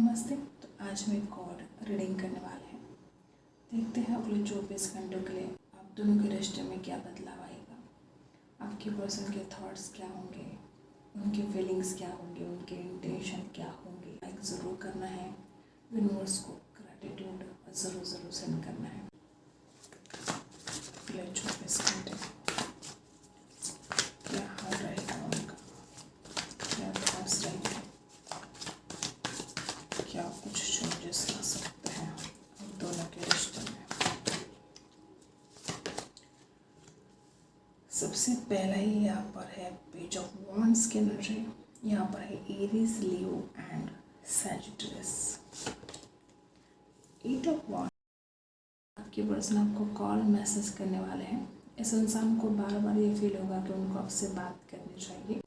नमस्ते। तो आज हम एक और रीडिंग करने वाले हैं। देखते हैं अगले 24 घंटों के लिए आप दोनों के रिश्ते में क्या बदलाव आएगा, आपके पर्सन के थॉट्स क्या होंगे, उनकी फीलिंग्स क्या होंगे, उनके इंटेंशन क्या होंगे। लाइक ज़रूर करना है, यूनिवर्स को ग्रैटिट्यूड ज़रूर सेंड करना है। अगले 24 घंटे क्या हाल रहेगा उनका, क्या थॉट्स रहेंगे, क्या कुछ चेंजेस आ सकते हैं हम दोनों के रिश्ते में। सबसे पहला ही यहाँ पर है पेज ऑफ वॉन्ड्स की एनर्जी। यहाँ पर है Aries, Leo and Sagittarius. 8 of wands, आपके पर्सन आपको कॉल मैसेज करने वाले हैं। इस इंसान को बार बार ये फील होगा कि उनको आपसे बात करनी चाहिए।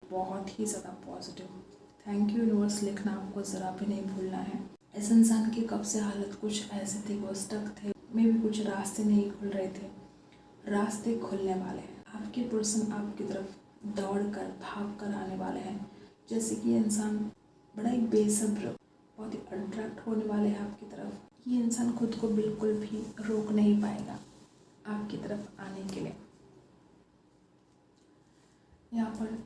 बहुत ही ज़्यादा पॉजिटिव। थैंक यू यूनिवर्स लिखना आपको ज़रा भी नहीं भूलना है। इस इंसान की कब से हालत कुछ ऐसे थी, वो स्टक थे, मे भी कुछ रास्ते नहीं खुल रहे थे, रास्ते खुलने वाले हैं। आपके पर्सन आपकी तरफ दौड़ कर भाग कर आने वाले हैं। जैसे कि ये इंसान बड़ा ही बेसब्र, बहुत ही अट्रैक्ट होने वाले हैं आपकी तरफ। ये इंसान खुद को बिल्कुल भी रोक नहीं पाएगा आपकी तरफ आने के लिए। यहाँ पर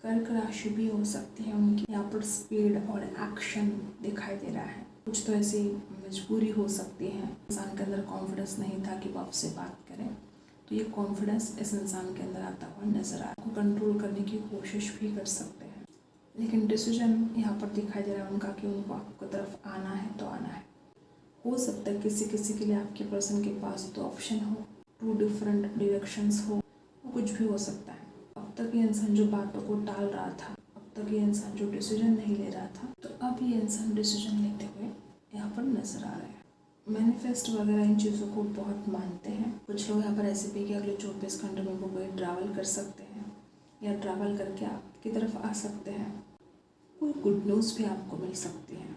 कर्क राशि भी हो सकती है उनकी। यहाँ पर स्पीड और एक्शन दिखाई दे रहा है। कुछ तो ऐसी मजबूरी हो सकती है, इंसान के अंदर कॉन्फिडेंस नहीं था कि वो आपसे बात करें, तो ये कॉन्फिडेंस इस इंसान के अंदर आता हुआ नजर आ रहा है। कंट्रोल करने की कोशिश भी कर सकते हैं, लेकिन डिसीजन यहाँ पर दिखाई दे रहा है उनका कि उनको आपकी तरफ आना है तो आना है। हो सकता है किसी किसी के लिए आपके पर्सन के पास 2 ऑप्शन हो, 2 डिफरेंट डायरेक्शंस हो, कुछ भी हो सकता है। अब तक ये इंसान जो बातों को टाल रहा था, अब तक ये इंसान जो डिसीजन नहीं ले रहा था, तो अब ये इंसान डिसीजन लेते हुए यहाँ पर नजर आ रहा है। मैनिफेस्ट वगैरह इन चीज़ों को बहुत मानते हैं। कुछ लोग यहाँ पर ऐसे भी कि अगले 24 घंटे में वो कोई ट्रैवल कर सकते हैं या ट्रैवल करके आपकी तरफ आ सकते हैं। कोई गुड न्यूज़ भी आपको मिल सकती है।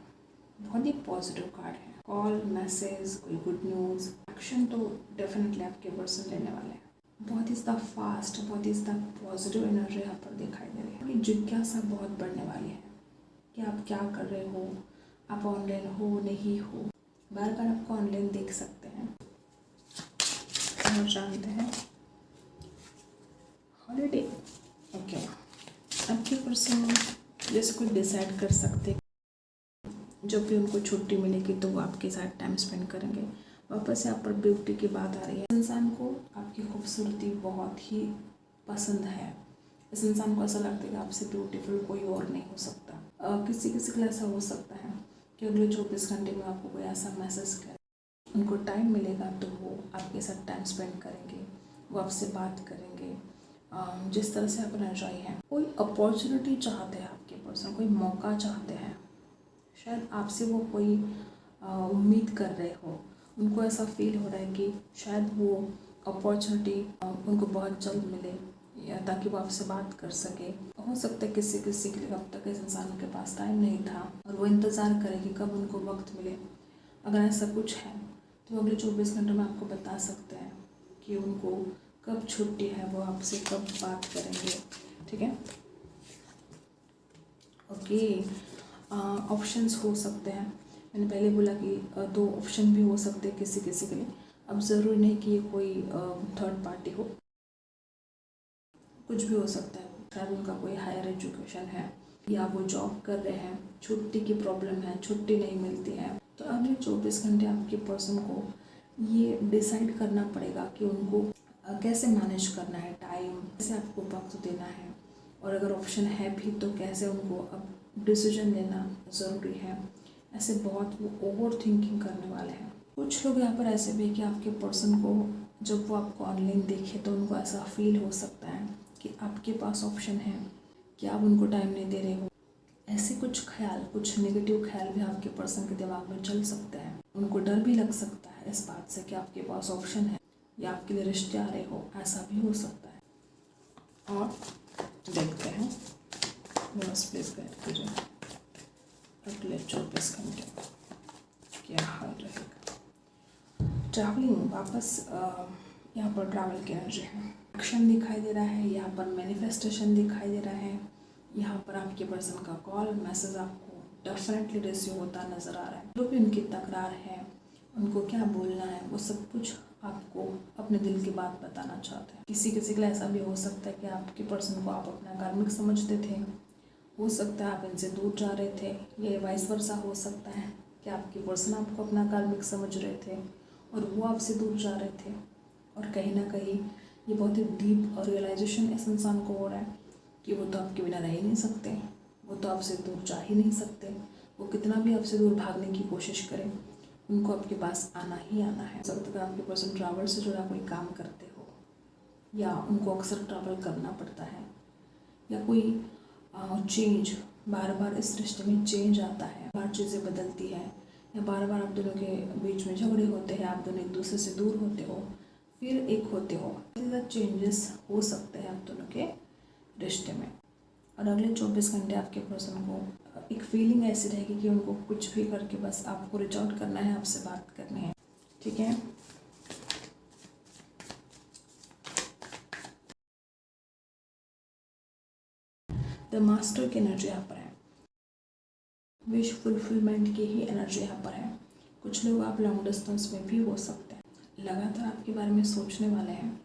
बहुत ही पॉजिटिव कार्ड है। कॉल, मैसेज, कोई गुड न्यूज़, एक्शन तो डेफिनेटली आपके पर्सन लेने वाले हैं। बहुत ही ज़्यादा फास्ट, बहुत ही ज़्यादा पॉजिटिव एनर्जी यहाँ पर दिखाई दे रही है। आपकी जिज्ञासा बहुत बढ़ने वाली है कि आप क्या कर रहे हो, आप ऑनलाइन हो नहीं हो, बार बार आपको ऑनलाइन देख सकते हैं। और जानते हैं हॉलीडे, ओके, आपके पर्सन जैसे कुछ डिसाइड कर सकते, जब भी उनको छुट्टी मिलेगी तो वो आपके साथ टाइम स्पेंड करेंगे। वापस यहाँ पर ब्यूटी की बात आ रही है। इंसान को आपकी खूबसूरती बहुत ही पसंद है। इस इंसान को ऐसा लगता है कि आपसे ब्यूटीफुल कोई और नहीं हो सकता। किसी किसी के लिए ऐसा हो सकता है कि अगले 24 घंटे में आपको कोई ऐसा मैसेज करे, उनको टाइम मिलेगा तो वो आपके साथ टाइम स्पेंड करेंगे, वो आपसे बात करेंगे। जिस तरह से आप एंजॉय हैं, कोई अपॉर्चुनिटी चाहते हैं आपके पर्सन, कोई मौका चाहते हैं, शायद आपसे वो कोई उम्मीद कर रहे हो। उनको ऐसा फील हो रहा है कि शायद वो अपॉर्चुनिटी उनको बहुत जल्द मिले, या ताकि वो आपसे बात कर सके। हो सकता है किसी किसी के लिए अब तक इस इंसान के पास टाइम नहीं था और वो इंतज़ार करे कि कब उनको वक्त मिले। अगर ऐसा कुछ है तो अगले 24 घंटों में आपको बता सकते हैं कि उनको कब छुट्टी है, वो आपसे कब बात करेंगे। ठीक है, ओके। ऑप्शंस हो सकते हैं, मैंने पहले बोला कि 2 ऑप्शन भी हो सकते हैं किसी किसी के लिए। अब ज़रूरी नहीं कि ये कोई थर्ड पार्टी हो, कुछ भी हो सकता है। शायद उनका कोई हायर एजुकेशन है या वो जॉब कर रहे हैं, छुट्टी की प्रॉब्लम है, छुट्टी नहीं मिलती है। तो अगले 24 घंटे आपके पर्सन को ये डिसाइड करना पड़ेगा कि उनको कैसे मैनेज करना है टाइम, कैसे आपको वक्त देना है, और अगर ऑप्शन है भी तो कैसे उनको अब डिसीजन लेना ज़रूरी है। ऐसे बहुत वो ओवर थिंकिंग करने वाले हैं। कुछ लोग यहाँ पर ऐसे भी कि आपके पर्सन को जब वो आपको ऑनलाइन देखे तो उनको ऐसा फील हो सकता है कि आपके पास ऑप्शन है कि आप उनको टाइम नहीं दे रहे हो। ऐसे कुछ ख्याल, कुछ नेगेटिव ख्याल भी आपके पर्सन के दिमाग में चल सकते हैं। उनको डर भी लग सकता है इस बात से कि आपके पास ऑप्शन है या आपके लिए रिश्ते आ रहे हो, ऐसा भी हो सकता है। और देखते हैं, बस प्लीज़ गाइड कीजिए अगले 24 घंटे क्या हाल रहेगा। ट्रैवलिंग, वापस यहाँ पर ट्रैवल की एनर्जी है। एक्शन दिखाई दे रहा है, यहाँ पर मैनिफेस्टेशन दिखाई दे रहा है, यहाँ पर आपके पर्सन का कॉल मैसेज आपको डेफिनेटली रिसीव होता नज़र आ रहा है। जो भी उनकी तकरार है, उनको क्या बोलना है, वो सब कुछ आपको अपने दिल की बात बताना चाहते हैं। किसी किसी के लिए ऐसा भी हो सकता है कि आपके पर्सन को आप अपना कार्मिक समझते थे, हो सकता है आप इनसे दूर जा रहे थे, ये वाइस वर्सा हो सकता है कि आपके पर्सन आपको अपना कार्मिक समझ रहे थे और वो आपसे दूर जा रहे थे। और कहीं ना कहीं ये बहुत ही डीप और रियलाइजेशन इस इंसान को हो रहा है कि वो तो आपके बिना रह ही नहीं सकते, वो तो आपसे दूर जा ही नहीं सकते, वो कितना भी आपसे दूर भागने की कोशिश करें, उनको आपके पास आना ही आना है। जब तक आपके पर्सन ट्रैवल से जुड़ा कोई काम करते हो या उनको अक्सर ट्रैवल करना पड़ता है या कोई चेंज, बार बार इस रिश्ते में चेंज आता है, बार चीज़ें बदलती है या बार बार आप दोनों के बीच में झगड़े होते हैं, आप दोनों एक दूसरे से दूर होते हो फिर एक होते हो, चेंजेस हो सकते हैं आप दोनों के रिश्ते में। और अगले 24 घंटे आपके पर्सन को एक फीलिंग ऐसी रहेगी कि उनको कुछ भी करके बस आपको रीच आउट करना है, आपसे बात करनी है, ठीक है। द मास्टर की एनर्जी यहाँ पर है, विश फुलफिलमेंट की ही एनर्जी यहाँ पर है। कुछ लोग आप लॉन्ग डिस्टेंस में भी हो सकते हैं, लगातार आपके बारे में सोचने वाले हैं,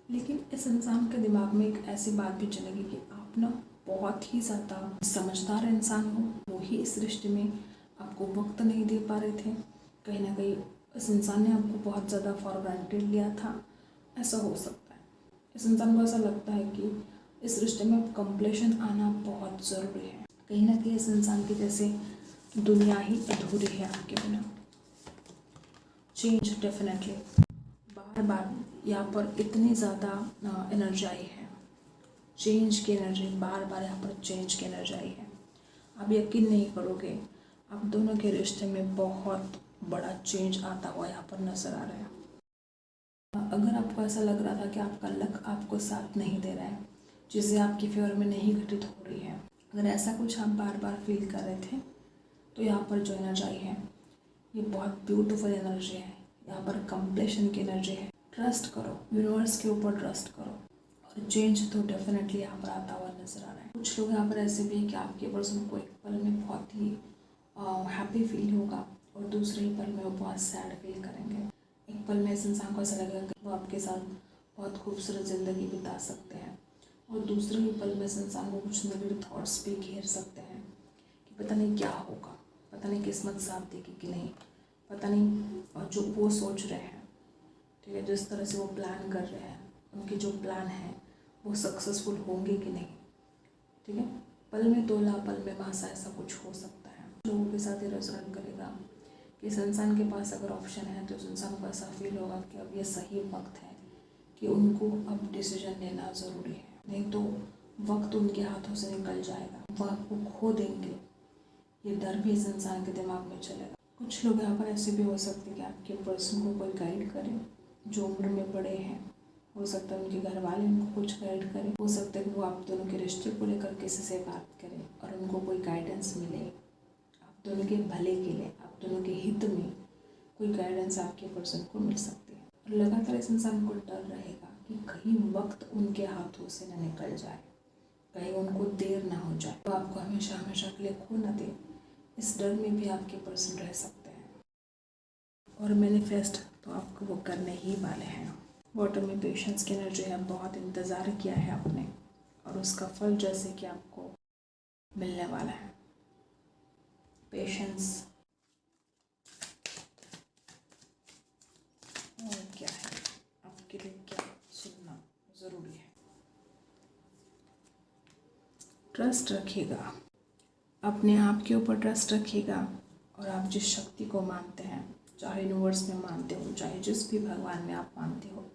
लेकिन इस इंसान के दिमाग में एक ऐसी बात भी चलेगी कि आप ना बहुत ही ज़्यादा समझदार इंसान हो, वो ही इस रिश्ते में आपको वक्त नहीं दे पा रहे थे, कहीं ना कहीं इस इंसान ने आपको बहुत ज़्यादा फॉर ग्रांटेड लिया था, ऐसा हो सकता है। इस इंसान को ऐसा लगता है कि इस रिश्ते में कंप्लीशन आना बहुत ज़रूरी है, कहीं ना कहीं इस इंसान की जैसे दुनिया ही अधूरी है आपके बिना। चेंज डेफिनेटली बार बार यहाँ पर इतनी ज़्यादा एनर्जी आई है, चेंज की एनर्जी, बार बार यहाँ पर चेंज की एनर्जी आई है। आप यकीन नहीं करोगे, आप दोनों के रिश्ते में बहुत बड़ा चेंज आता हुआ यहाँ पर नजर आ रहा है। अगर आपको ऐसा लग रहा था कि आपका लक आपको साथ नहीं दे रहा है, चीज़ें आपकी फेवर में नहीं घटित हो रही है, अगर ऐसा कुछ आप बार बार फील कर रहे थे, तो यहाँ पर जो एनर्जी आई है ये बहुत ब्यूटीफुल एनर्जी है, यहाँ पर कंप्लीशन की एनर्जी है। ट्रस्ट करो, यूनिवर्स के ऊपर ट्रस्ट करो और चेंज तो डेफिनेटली यहाँ पर आता हुआ नजर आ रहा है। कुछ लोग यहाँ पर ऐसे भी हैं कि आपके पर्सन को एक पल में बहुत ही हैप्पी फील होगा और दूसरे ही पल में वो बहुत सैड फील करेंगे। एक पल में इस इंसान को ऐसा लगेगा कि वो आपके साथ बहुत खूबसूरत ज़िंदगी बिता सकते हैं और दूसरे ही पल में इस इंसान को कुछ नेगेटिव थॉट्स भी घेर सकते हैं कि पता नहीं क्या होगा, पता नहीं किस्मत साथ देगी कि नहीं, पता नहीं जो वो सोच रहे हैं, ठीक है, जिस तरह से वो प्लान कर रहे हैं, उनके जो प्लान हैं वो सक्सेसफुल होंगे कि नहीं, ठीक है। पल में तोला पल में मासा, ऐसा कुछ हो सकता है। लोगों के साथ ये रेजोनेट करेगा कि इस इंसान के पास अगर ऑप्शन है तो उस इंसान को ऐसा फील होगा कि अब ये सही वक्त है कि उनको अब डिसीजन लेना ज़रूरी है, नहीं तो वक्त उनके हाथों से निकल जाएगा, वह वो खो देंगे, ये डर भी इस इंसान के दिमाग में चलेगा। कुछ लोग यहाँ पर ऐसे भी हो सकते हैं कि आपके पर्सन को कोई गाइड करे जो उम्र में बड़े हैं, हो सकता है उनके घर वाले उनको कुछ गाइड करें, हो सकता है कि वो आप दोनों के रिश्ते को लेकर किसी से बात करें और उनको कोई गाइडेंस मिले, आप दोनों के भले के लिए, आप दोनों के हित में कोई गाइडेंस आपके पर्सन को मिल सकती है। और लगातार इस इंसान को डर रहेगा कि कहीं वक्त उनके हाथों से न निकल जाए, कहीं उनको देर ना हो जाए, तो आपको हमेशा हमेशा के लिए खो ना दे, इस डर में भी आपके पर्सन रह सकते हैं। और मैनिफेस्ट तो आपको वो करने ही वाले हैं। वाटर में पेशेंस की एनर्जी है, बहुत इंतज़ार किया है आपने और उसका फल जैसे कि आपको मिलने वाला है। पेशेंस और क्या है आपके लिए, क्या सुनना ज़रूरी है। ट्रस्ट रखिएगा, अपने आप के ऊपर ट्रस्ट रखिएगा और आप जिस शक्ति को मानते हैं, चाहे यूनिवर्स में मानते हो, चाहे जिस भी भगवान में आप मानते हो,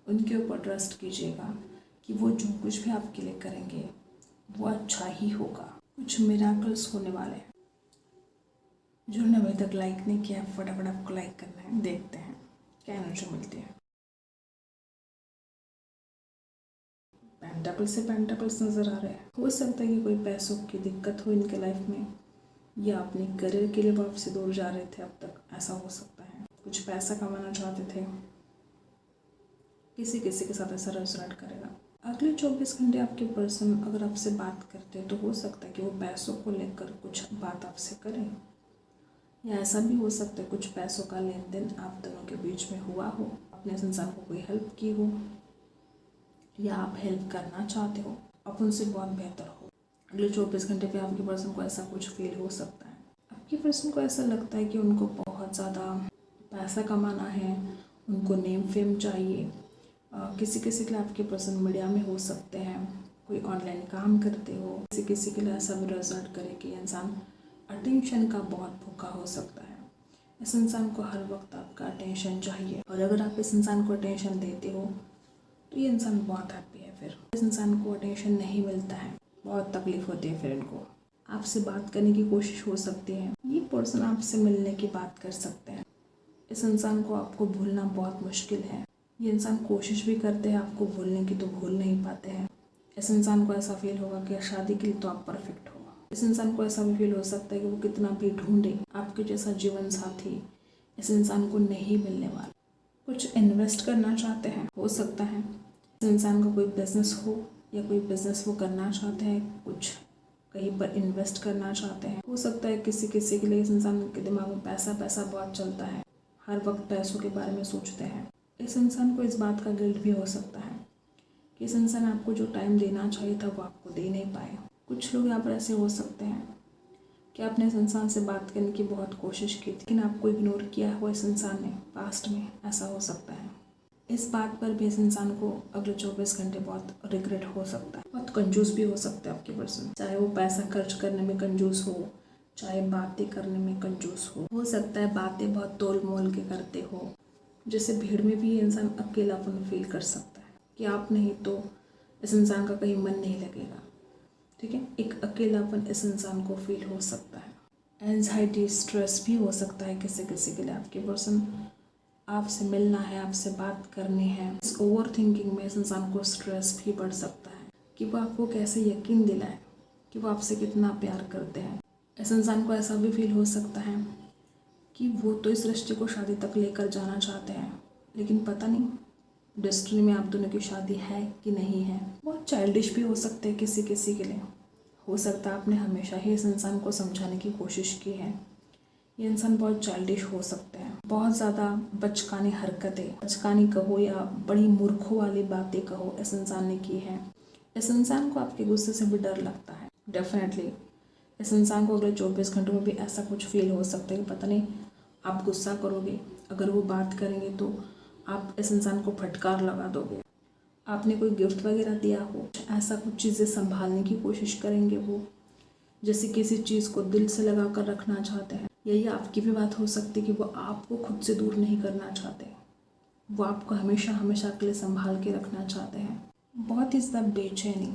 उनके ऊपर ट्रस्ट कीजिएगा कि वो जो कुछ भी आपके लिए करेंगे वो अच्छा ही होगा। कुछ मिराकल्स होने वाले हैं। जिन्होंने अभी तक लाइक नहीं किया, फटाफट आपको लाइक करना है। देखते हैं क्या एनर्जी मिलती है। पेंटाकल से पेंटाकल्स नज़र आ रहे हैं। हो सकता है कि कोई पैसों की दिक्कत हो इनके लाइफ में, या अपने करियर के लिए वो आपसे दूर जा रहे थे अब तक, ऐसा हो सकता है। कुछ पैसा कमाना चाहते थे, किसी किसी के साथ ऐसा रेजोनेट करेगा। अगले 24 घंटे आपके पर्सन अगर आपसे बात करते हैं तो हो सकता है कि वो पैसों को लेकर कुछ बात आपसे करें, या ऐसा भी हो सकता है कुछ पैसों का लेन देन आप दोनों के बीच में हुआ हो, अपने इंसान को कोई हेल्प की हो या आप हेल्प करना चाहते हो, अब उनसे बहुत बेहतर हो। अगले 24 घंटे पे आपके पर्सन को ऐसा कुछ फील हो सकता है। आपके पर्सन को ऐसा लगता है कि उनको बहुत ज़्यादा पैसा कमाना है, उनको नेम फेम चाहिए। किसी किसी के लिए आपके पर्सन मीडिया में हो सकते हैं, कोई ऑनलाइन काम करते हो, किसी किसी के लिए ऐसा भी रिजल्ट करे कि इंसान अटेंशन का बहुत भूखा हो सकता है। इस इंसान को हर वक्त आपका अटेंशन चाहिए, और अगर आप इस इंसान को अटेंशन देते हो तो ये इंसान बहुत हैप्पी है। फिर इस इंसान को अटेंशन नहीं मिलता है, बहुत तकलीफ होती है। फिर इनको आपसे बात करने की कोशिश हो सकती है, ये पर्सन आपसे मिलने की बात कर सकते हैं। इस इंसान को आपको भूलना बहुत मुश्किल है। ये इंसान कोशिश भी करते हैं आपको भूलने की, तो भूल नहीं पाते हैं। इस इंसान को ऐसा फील होगा कि शादी के लिए तो आप परफेक्ट हो। इस इंसान को ऐसा भी फील हो सकता है कि वो कितना भी ढूंढे, आपके जैसा जीवन साथी इस इंसान को नहीं मिलने वाला। कुछ इन्वेस्ट करना चाहते हैं, हो सकता है इस इंसान का कोई बिजनेस हो या कोई बिजनेस वो करना चाहते हैं, कुछ कहीं पर इन्वेस्ट करना चाहते हैं। हो सकता है किसी किसी के लिए इस इंसान के दिमाग में पैसा पैसा बहुत चलता है, हर वक्त पैसों के बारे में सोचते हैं। इस इंसान को इस बात का गिल्ट भी हो सकता है कि इस इंसान आपको जो टाइम देना चाहिए था वो आपको दे नहीं पाए। कुछ लोग यहाँ पर ऐसे हो सकते हैं कि आपने इस इंसान से बात करने की बहुत कोशिश की थी, लेकिन आपको इग्नोर किया हो इस इंसान ने पास्ट में, ऐसा हो सकता है। इस बात पर भी इस इंसान को अगले 24 घंटे बहुत रिग्रेट हो सकता है। बहुत कंजूस भी हो सकता है आपके पर्सन, चाहे वो पैसा खर्च करने में कंजूस हो, चाहे बातें करने में कंजूस हो सकता है बातें बहुत तोल मोल के करते हो। जैसे भीड़ में भी ये इंसान अकेलापन फील कर सकता है कि आप नहीं तो इस इंसान का कहीं मन नहीं लगेगा। ठीक है, एक अकेलापन इस इंसान को फील हो सकता है। एंजाइटी स्ट्रेस भी हो सकता है किसी किसी के लिए। आपके पर्सन आपसे मिलना है, आपसे बात करनी है, इस ओवर थिंकिंग में इस इंसान को स्ट्रेस भी बढ़ सकता है कि वो आपको कैसे यकीन दिलाए कि वो आपसे कितना प्यार करते हैं। इस इंसान को ऐसा भी फील हो सकता है कि वो तो इस रिश्ते को शादी तक लेकर जाना चाहते हैं, लेकिन पता नहीं डेस्टिनी में आप दोनों की शादी है कि नहीं है। बहुत चाइल्डिश भी हो सकते हैं किसी किसी के लिए। हो सकता है आपने हमेशा ही इस इंसान को समझाने की कोशिश की है। ये इंसान बहुत चाइल्डिश हो सकते हैं, बहुत ज़्यादा बचकानी हरकतें, बचकानी कहो या बड़ी मूर्खों वाली बातें कहो इस इंसान ने की है। इस इंसान को आपके गुस्से से भी डर लगता है। डेफिनेटली इस इंसान को अगले 24 घंटों में भी ऐसा कुछ फील हो सकता है कि पता नहीं आप गुस्सा करोगे, अगर वो बात करेंगे तो आप इस इंसान को फटकार लगा दोगे, आपने कोई गिफ्ट वगैरह दिया हो, ऐसा कुछ चीज़ें संभालने की कोशिश करेंगे वो, जैसे किसी चीज़ को दिल से लगा कर रखना चाहते हैं। यही आपकी भी बात हो सकती है कि वो आपको खुद से दूर नहीं करना चाहते, वो आपको हमेशा हमेशा के लिए संभाल के रखना चाहते हैं। बहुत ही ज़्यादा बेचैनी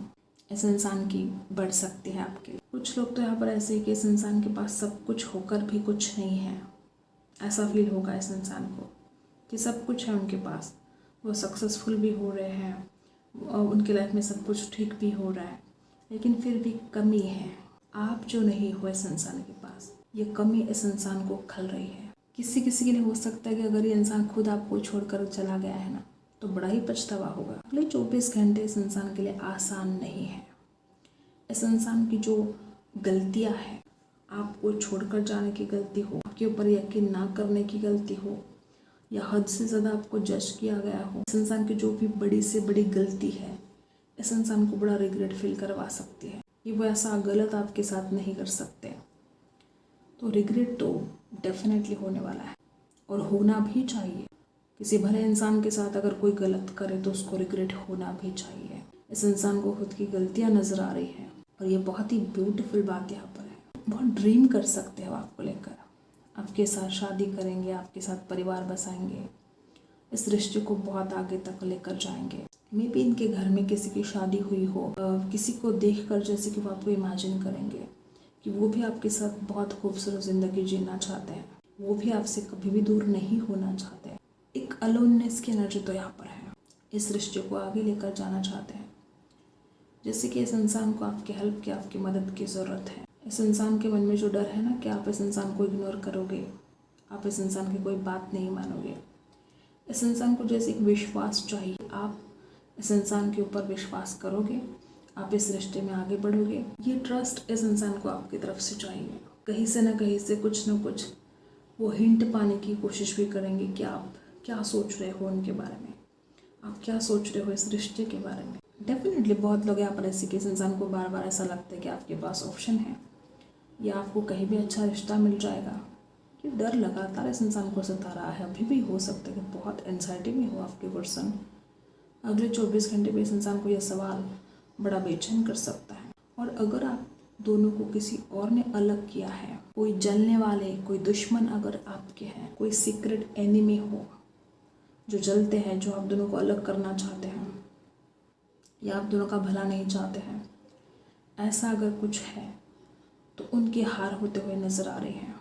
इस इंसान की बढ़ सकती है आपके लिए। कुछ लोग तो यहाँ पर ऐसे ही कि इस इंसान के पास सब कुछ होकर भी कुछ नहीं है, ऐसा फील होगा इस इंसान को कि सब कुछ है उनके पास, वो सक्सेसफुल भी हो रहे हैं, उनके लाइफ में सब कुछ ठीक भी हो रहा है, लेकिन फिर भी कमी है। आप जो नहीं हो इस इंसान के पास, ये कमी इस इंसान को खल रही है। किसी किसी के लिए हो सकता है कि अगर ये इंसान खुद आपको छोड़कर चला गया है ना, तो बड़ा ही पछतावा होगा। अगले 24 घंटे इस इंसान के लिए आसान नहीं है। इस इंसान की जो गलतियां हैं, आपको छोड़कर जाने की गलती हो, आपके ऊपर यकीन ना करने की गलती हो, या हद से ज़्यादा आपको जज किया गया हो, इस इंसान की जो भी बड़ी से बड़ी गलती है इस इंसान को बड़ा रिग्रेट फील करवा सकती है कि वो ऐसा गलत आपके साथ नहीं कर सकते। तो रिग्रेट तो डेफिनेटली होने वाला है, और होना भी चाहिए। किसी भले इंसान के साथ अगर कोई गलत करे तो उसको रिग्रेट होना भी चाहिए। इस इंसान को खुद की गलतियां नजर आ रही है, और ये बहुत ही ब्यूटीफुल बात यहाँ पर है। बहुत ड्रीम कर सकते हो आपको लेकर, आपके साथ शादी करेंगे, आपके साथ परिवार बसाएंगे, इस रिश्ते को बहुत आगे तक लेकर जाएंगे। मे बी इनके घर में किसी की शादी हुई हो, किसी को देखकर जैसे कि वो आपको इमेजिन करेंगे कि वो भी आपके साथ बहुत खूबसूरत ज़िंदगी जीना चाहते हैं, वो भी आपसे कभी भी दूर नहीं होना चाहते। एक अलोननेस की एनर्जी तो यहाँ पर है, इस रिश्ते को आगे लेकर जाना चाहते हैं। जैसे कि इस इंसान को आपकी हेल्प की, आपकी मदद की ज़रूरत है। इस इंसान के मन में जो डर है ना कि आप इस इंसान को इग्नोर करोगे, आप इस इंसान की कोई बात नहीं मानोगे, इस इंसान को जैसे एक विश्वास चाहिए, आप इस इंसान के ऊपर विश्वास करोगे, आप इस रिश्ते में आगे बढ़ोगे। ये ट्रस्ट इस इंसान को आपकी तरफ से चाहिए। कहीं से ना कहीं से कुछ ना कुछ वो हिंट पाने की कोशिश भी करेंगे कि आप क्या सोच रहे हो उनके बारे में, आप क्या सोच रहे हो इस रिश्ते के बारे में। डेफिनेटली बहुत लोग यहाँ पर ऐसे कि इस इंसान को बार बार ऐसा लगता है कि आपके पास ऑप्शन है या आपको कहीं भी अच्छा रिश्ता मिल जाएगा। ये डर लगातार इस इंसान को सता रहा है। अभी भी हो सकता है कि बहुत एंजाइटी में हो आपके पर्सन। अगले 24 घंटे में इस इंसान को यह सवाल बड़ा बेचैन कर सकता है। और अगर आप दोनों को किसी और ने अलग किया है, कोई जलने वाले, कोई दुश्मन अगर आपके हैं, कोई सीक्रेट एनिमी हो जो जलते हैं, जो आप दोनों को अलग करना चाहते हैं या आप दोनों का भला नहीं चाहते हैं, ऐसा अगर कुछ है तो उनकी हार होते हुए नजर आ रही हैं।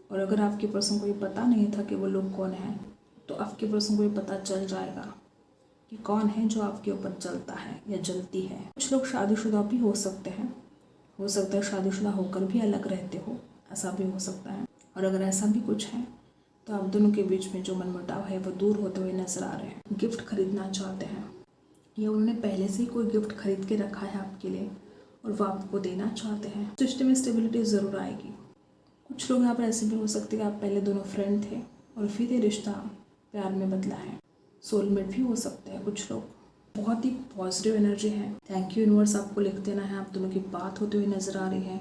और अगर आपके पर्सन को ये पता नहीं था कि वो लोग कौन हैं, तो आपके पर्सन को ये पता चल जाएगा कि कौन है जो आपके ऊपर जलता है या जलती है। कुछ लोग शादीशुदा भी हो सकते हैं, हो सकता है शादीशुदा होकर भी अलग रहते हो, ऐसा भी हो सकता है। और अगर ऐसा भी कुछ है तो आप दोनों के बीच में जो मनमुटाव है वो दूर होते हुए नजर आ रहे हैं। गिफ्ट खरीदना चाहते हैं या उन्होंने पहले से ही कोई गिफ्ट खरीद के रखा है आपके लिए और वो आपको देना चाहते हैं। सिस्टम में स्टेबिलिटी ज़रूर आएगी। कुछ लोग यहाँ पर ऐसे भी हो सकते हैं कि आप पहले दोनों फ्रेंड थे और फिर ये रिश्ता प्यार में बदला है। सोलमेट भी हो सकते हैं कुछ लोग। बहुत ही पॉजिटिव एनर्जी है। थैंक यू यूनिवर्स, आपको लिख देना है। आप दोनों की बात होते हुए नजर आ रही है,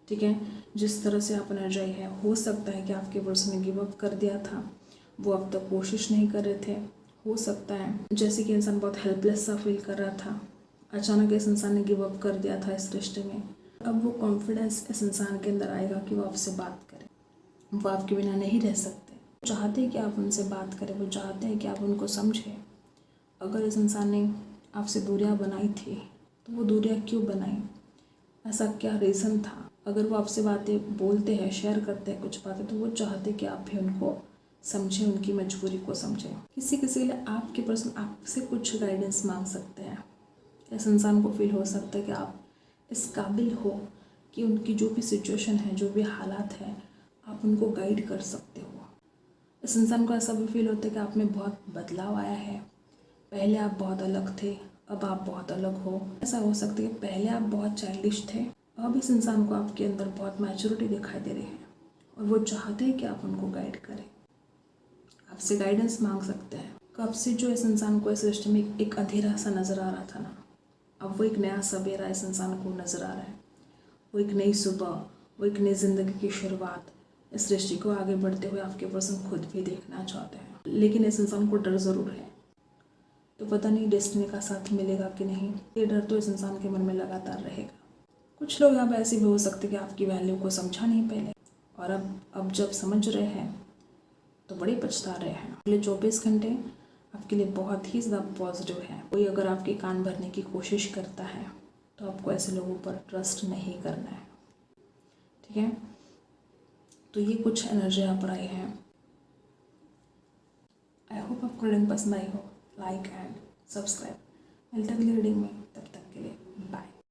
ठीक है। जिस तरह से आप एनर्जाई है, हो सकता है कि आपके पर्सन ने गिव अप कर दिया था, वो अब तक कोशिश नहीं कर रहे थे। हो सकता है जैसे कि इंसान बहुत हेल्पलेस सा फील कर रहा था, अचानक इस इंसान ने गिव अप कर दिया था इस रिश्ते में। अब वो कॉन्फिडेंस इस इंसान के अंदर आएगा कि वो आपसे बात करे। वो आपके बिना नहीं रह सकते। चाहते हैं कि आप उनसे बात करें, वो चाहते हैं कि आप उनको समझें। अगर इस इंसान ने आपसे दूरियां बनाई थी तो वो दूरियां क्यों बनाई, ऐसा क्या रीज़न था। अगर वो आपसे बातें बोलते हैं, शेयर करते हैं कुछ बातें, तो वो चाहते हैं कि आप भी उनको समझें, उनकी मजबूरी को समझें। किसी किसी के लिए आपके पर्सन आपसे कुछ गाइडेंस मांग सकते हैं। इस इंसान को फील हो सकता है कि आप इस काबिल हो कि उनकी जो भी सिचुएशन है, जो भी हालात है, आप उनको गाइड कर सकते हो। इस इंसान को ऐसा भी फील होता है कि आप में बहुत बदलाव आया है। पहले आप बहुत अलग थे, अब आप बहुत अलग हो। ऐसा हो सकता है कि पहले आप बहुत चाइल्डिश थे, अब इस इंसान को आपके अंदर बहुत मैच्योरिटी दिखाई दे रही है और वो चाहते हैं कि आप उनको गाइड करें, आपसे गाइडेंस मांग सकते हैं। कब से जो इस इंसान को इस रिश्ते में एक अंधेरा सा नज़र आ रहा था ना, अब वो एक नया सवेरा इस इंसान को नज़र आ रहा है। वो एक नई सुबह, वो एक नई ज़िंदगी की शुरुआत, इस रिश्ते को आगे बढ़ते हुए आपके पर्सन खुद भी देखना चाहते हैं। लेकिन इस इंसान को डर ज़रूर है, तो पता नहीं डेस्टिनी का साथ मिलेगा कि नहीं। ये डर तो इस इंसान के मन में लगातार रहेगा। कुछ लोग यहाँ ऐसे भी हो सकते हैं कि आपकी वैल्यू को समझा नहीं पहले, और अब जब समझ रहे हैं तो बड़े पछता रहे हैं। अगले 24 घंटे आपके लिए बहुत ही ज़्यादा पॉजिटिव है। कोई अगर आपके कान भरने की कोशिश करता है तो आपको ऐसे लोगों पर ट्रस्ट नहीं करना है, ठीक है। तो ये कुछ एनर्जी यहाँ पर आई है। आई होप आपको रीडिंग पसंद आई हो। Like and subscribe. मिलते अगली रीडिंग में, तब तक के लिए बाय।